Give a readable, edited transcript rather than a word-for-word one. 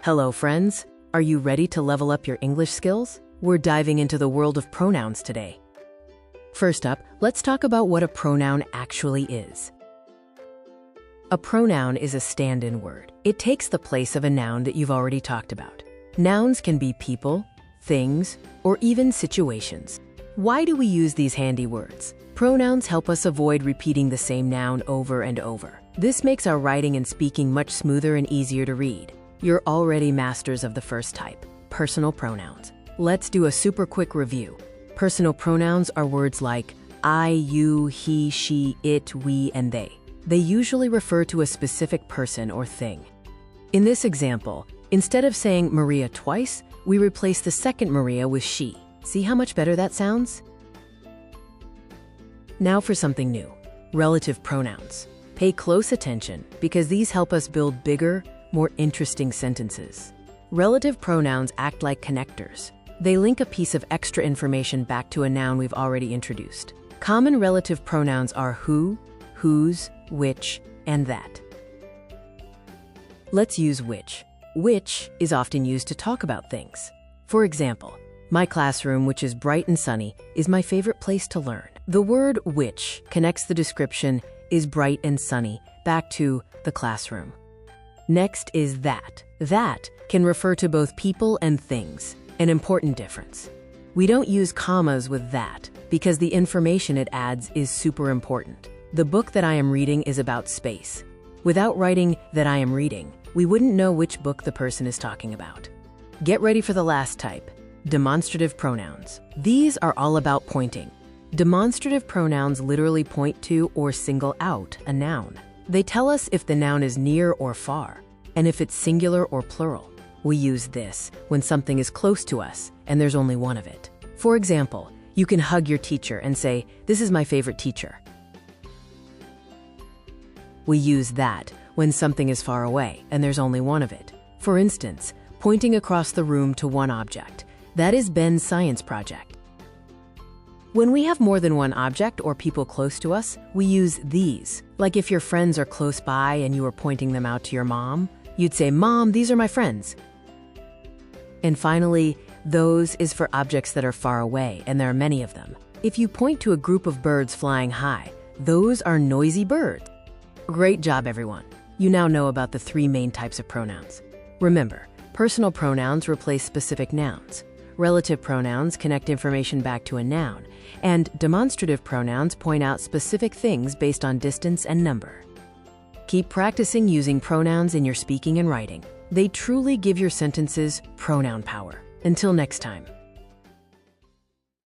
Hello, friends. Are you ready to level up your English skills? We're diving into the world of pronouns today. First up, let's talk about what a pronoun actually is. A pronoun is a stand-in word. It takes the place of a noun that you've already talked about. Nouns can be people, things, or even situations. Why do we use these handy words? Pronouns help us avoid repeating the same noun over and over. This makes our writing and speaking much smoother and easier to read. You're already masters of the first type, personal pronouns. Let's do a super quick review. Personal pronouns are words like I, you, he, she, it, we, and they. They usually refer to a specific person or thing. In this example, instead of saying Maria twice, we replace the second Maria with she. See how much better that sounds? Now for something new, relative pronouns. Pay close attention because these help us build bigger, more interesting sentences. Relative pronouns act like connectors. They link a piece of extra information back to a noun we've already introduced. Common relative pronouns are who, whose, which, and that. Let's use which. Which is often used to talk about things. For example, my classroom, which is bright and sunny, is my favorite place to learn. The word which connects the description is bright and sunny back to the classroom. Next is that. That can refer to both people and things, an important difference. We don't use commas with that because the information it adds is super important. The book that I am reading is about space. Without writing that I am reading, we wouldn't know which book the person is talking about. Get ready for the last type, demonstrative pronouns. These are all about pointing. Demonstrative pronouns literally point to or single out a noun. They tell us if the noun is near or far, and if it's singular or plural. We use this when something is close to us and there's only one of it. For example, you can hug your teacher and say, "This is my favorite teacher." We use that when something is far away and there's only one of it. For instance, pointing across the room to one object. That is Ben's science project. When we have more than one object or people close to us, we use these. Like if your friends are close by and you are pointing them out to your mom, you'd say, "Mom, these are my friends." And finally, those is for objects that are far away, and there are many of them. If you point to a group of birds flying high, those are noisy birds. Great job, everyone. You now know about the three main types of pronouns. Remember, personal pronouns replace specific nouns. Relative pronouns connect information back to a noun, and demonstrative pronouns point out specific things based on distance and number. Keep practicing using pronouns in your speaking and writing. They truly give your sentences pronoun power. Until next time.